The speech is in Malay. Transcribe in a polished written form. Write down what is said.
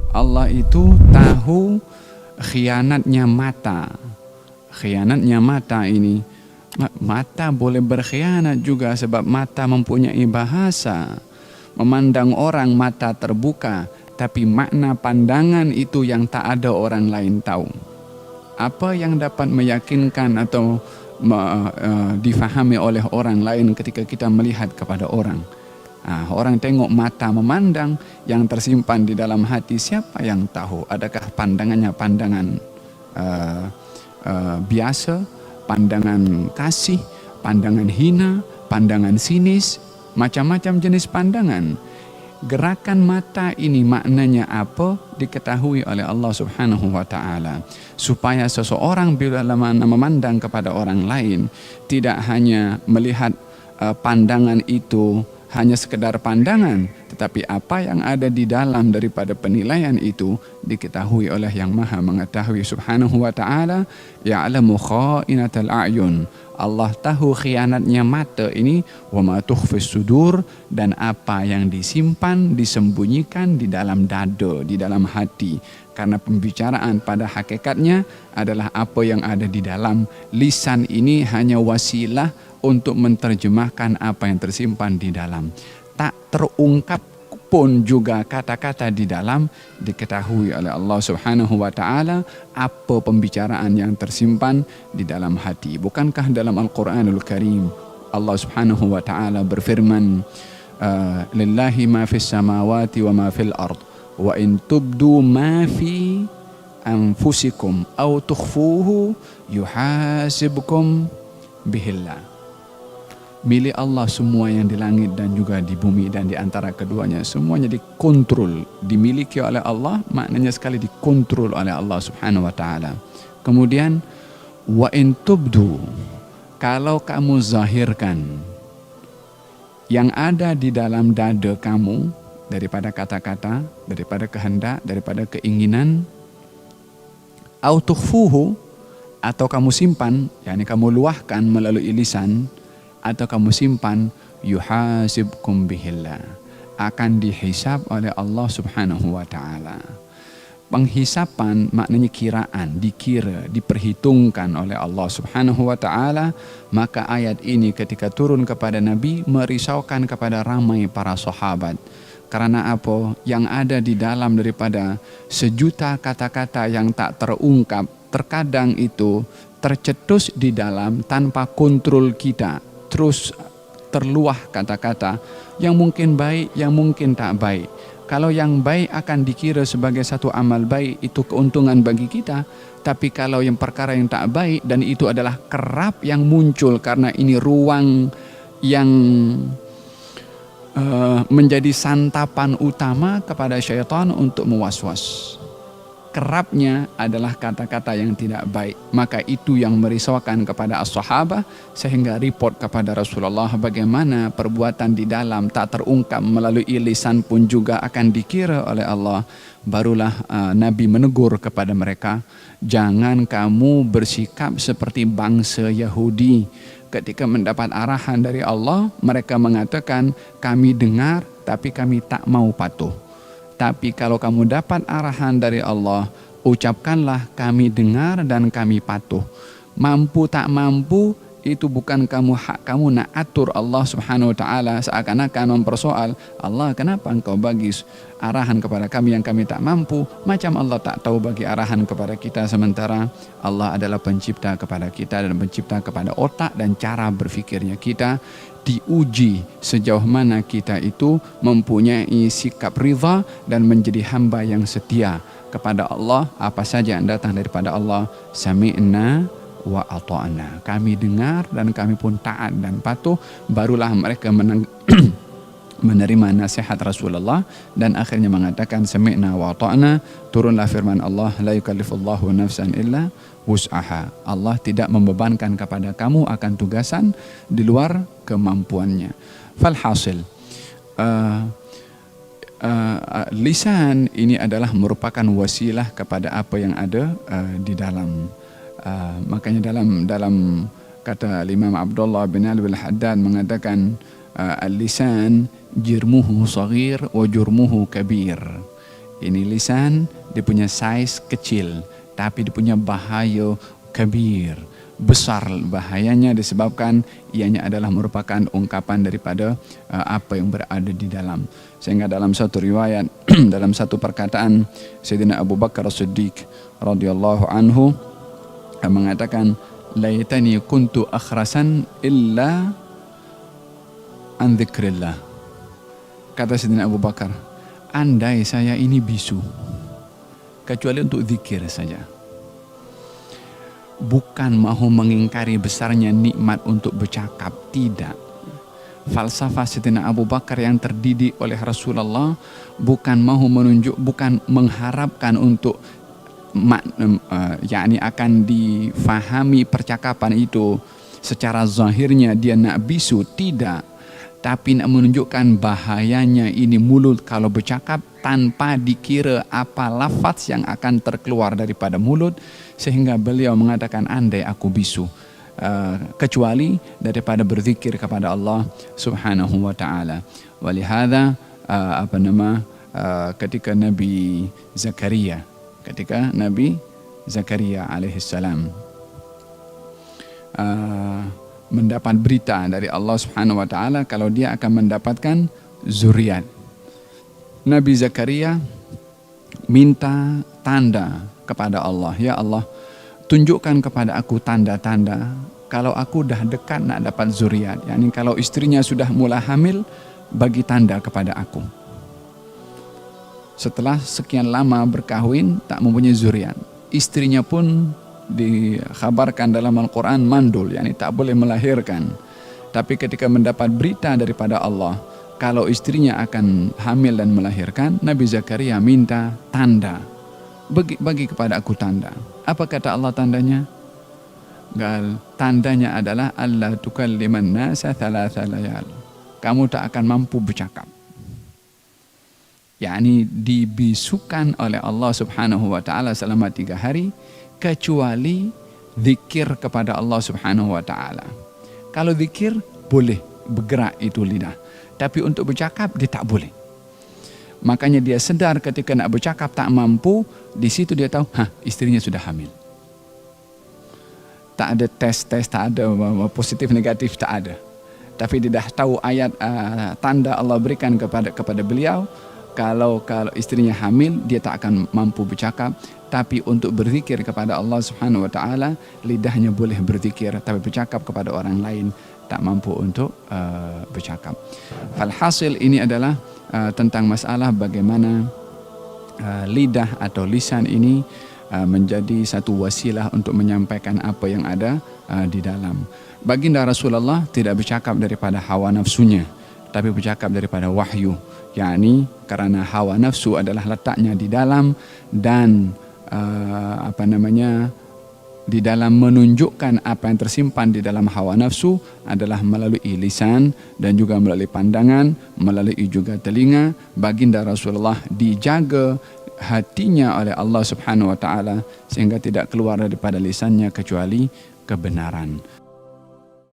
Allah itu tahu khianatnya mata. Khianatnya mata ini, mata boleh berkhianat juga sebab mata mempunyai bahasa. Memandang orang mata terbuka, tapi makna pandangan itu yang tak ada orang lain tahu. Apa yang dapat meyakinkan atau difahami oleh orang lain ketika kita melihat kepada orang. Orang tengok mata memandang, yang tersimpan di dalam hati siapa yang tahu? Adakah pandangannya pandangan biasa, pandangan kasih, pandangan hina, pandangan sinis, macam-macam jenis pandangan. Gerakan mata ini maknanya apa diketahui oleh Allah Subhanahu wa taala, supaya seseorang bila memandang kepada orang lain tidak hanya melihat pandangan itu hanya sekedar pandangan, tetapi apa yang ada di dalam daripada penilaian itu diketahui oleh yang Maha Mengetahui Subhanahu wa taala. Ya'lamu kha'inatal a'yun, Allah tahu khianatnya mata ini, wa ma tukhfis sudur, dan apa yang disimpan, disembunyikan di dalam dada, di dalam hati. Karena pembicaraan pada hakikatnya adalah apa yang ada di dalam. Lisan ini hanya wasilah untuk menerjemahkan apa yang tersimpan di dalam. Tak terungkap pun juga kata-kata di dalam, diketahui oleh Allah Subhanahu wa taala apa pembicaraan yang tersimpan di dalam hati. Bukankah dalam Al-Qur'anul Karim Allah Subhanahu wa taala berfirman, lillahi ma fis samawati wa ma fil ard wa in tubdu ma fi anfusikum aw tukhfuhu yuhasibkum bihillah. Milik Allah semua yang di langit dan juga di bumi dan di antara keduanya, semuanya dikontrol, dimiliki oleh Allah, maknanya sekali dikontrol oleh Allah Subhanahu wa taala. Kemudian wa in tubdu, kalau kamu zahirkan yang ada di dalam dada kamu daripada kata-kata, daripada kehendak, daripada keinginan, au tukhfuhu, atau kamu simpan, yakni kamu luahkan melalui lisan, atau kamu simpan, yuhasibkum bihillah, akan dihisab oleh Allah Subhanahu wa taala. Penghisapan maknanya kiraan, dikira, diperhitungkan oleh Allah Subhanahu wa taala. Maka ayat ini ketika turun kepada Nabi merisaukan kepada ramai para sahabat. Karena apa? Yang ada di dalam daripada sejuta kata-kata yang tak terungkap, terkadang itu tercetus di dalam tanpa kontrol kita. Terus terluah kata-kata yang mungkin baik, yang mungkin tak baik. Kalau yang baik akan dikira sebagai satu amal baik, itu keuntungan bagi kita. Tapi kalau yang perkara yang tak baik, dan itu adalah kerap yang muncul karena ini ruang yang menjadi santapan utama kepada syaitan untuk mewaswas. Kerapnya adalah kata-kata yang tidak baik. Maka itu yang merisaukan kepada as-sahabah, sehingga report kepada Rasulullah bagaimana perbuatan di dalam tak terungkap melalui lisan pun juga akan dikira oleh Allah. Barulah Nabi menegur kepada mereka, jangan kamu bersikap seperti bangsa Yahudi. Ketika mendapat arahan dari Allah, mereka mengatakan, kami dengar tapi kami tak mau patuh. Tapi kalau kamu dapat arahan dari Allah, ucapkanlah kami dengar dan kami patuh. Mampu tak mampu, itu bukan hak kamu nak atur Allah Subhanahu wa taala, seakan-akan mempersoal Allah, kenapa engkau bagi arahan kepada kami yang kami tak mampu, macam Allah tak tahu bagi arahan kepada kita, sementara Allah adalah pencipta kepada kita dan pencipta kepada otak dan cara berfikirnya kita. Diuji sejauh mana kita itu mempunyai sikap ridha dan menjadi hamba yang setia kepada Allah. Apa saja yang datang daripada Allah, sami'na wa ata'na, kami dengar dan kami pun taat dan patuh. Barulah mereka menerima nasihat Rasulullah dan akhirnya mengatakan sami'na wa ata'na. Turunlah firman Allah, la yukallifullahu nafsan illa wus'aha. Allah tidak membebankan kepada kamu akan tugasan di luar kemampuannya. Falhasil, lisan ini adalah merupakan wasilah kepada apa yang ada di dalam. Makanya dalam kata Imam Abdullah bin Alwi al-Haddad mengatakan, al-lisan jirmuhu saghir wa jurmuhu kabir. Ini lisan, dia punya size kecil, tapi dia punya bahaya kabir, besar bahayanya disebabkan ianya adalah merupakan ungkapan daripada apa yang berada di dalam. Sehingga dalam satu riwayat, dalam satu perkataan Sayyidina Abu Bakar As-Siddiq radhiyallahu anhu mengatakan, laitani kuntu akhrasan illa an dzikrillah. Kata Sayyidina Abu Bakar, andai saya ini bisu kecuali untuk zikir saja. Bukan mahu mengingkari besarnya nikmat untuk bercakap, tidak. Falsafah Sayyidina Abu Bakar yang terdidik oleh Rasulullah bukan mahu menunjuk, bukan mengharapkan untuk yakni akan difahami percakapan itu secara zahirnya dia nak bisu, tidak. Tapi nak menunjukkan bahayanya ini mulut kalau bercakap tanpa dikira apa lafaz yang akan terkeluar daripada mulut, sehingga beliau mengatakan andai aku bisu kecuali daripada berzikir kepada Allah Subhanahu wa taala. Walihada ketika Nabi Zakaria alaihissalam mendapat berita dari Allah Subhanahu wa taala kalau dia akan mendapatkan zuriat. Nabi Zakaria minta tanda kepada Allah, ya Allah, tunjukkan kepada aku tanda-tanda kalau aku dah dekat nak dapat zuriat. Yani kalau istrinya sudah mulai hamil, bagi tanda kepada aku. Setelah sekian lama berkahwin tak mempunyai zuriat, istrinya pun dikhabarkan dalam Al-Quran mandul, yakni tak boleh melahirkan. Tapi ketika mendapat berita daripada Allah kalau istrinya akan hamil dan melahirkan, Nabi Zakaria minta tanda, bagi kepada aku tanda. Apa kata Allah tandanya? Tandanya adalah alla tukalliman nasa thalatha layal. Kamu tak akan mampu bercakap. Yakni dibisukan oleh Allah Subhanahu wa taala selama 3 hari kecuali zikir kepada Allah Subhanahu wa taala. Kalau zikir boleh bergerak itu lidah, tapi untuk bercakap dia tak boleh. Makanya dia sedar ketika nak bercakap tak mampu, di situ dia tahu, istrinya sudah hamil. Tak ada tes, tak ada positif negatif, tak ada. Tapi dia dah tahu ayat tanda Allah berikan kepada beliau. Kalau istrinya hamil, dia tak akan mampu bercakap. Tapi untuk berzikir kepada Allah Subhanahu wa taala, lidahnya boleh berzikir, tapi bercakap kepada orang lain tak mampu untuk bercakap. Falhasil ini adalah tentang masalah bagaimana lidah atau lisan ini menjadi satu wasilah untuk menyampaikan apa yang ada di dalam. Baginda Rasulullah tidak bercakap daripada hawa nafsunya, tapi bercakap daripada wahyu. yakni karena hawa nafsu adalah letaknya di dalam dan di dalam menunjukkan apa yang tersimpan di dalam hawa nafsu adalah melalui lisan dan juga melalui pandangan, melalui juga telinga. Baginda Rasulullah dijaga hatinya oleh Allah Subhanahu wa taala sehingga tidak keluar daripada lisannya kecuali kebenaran.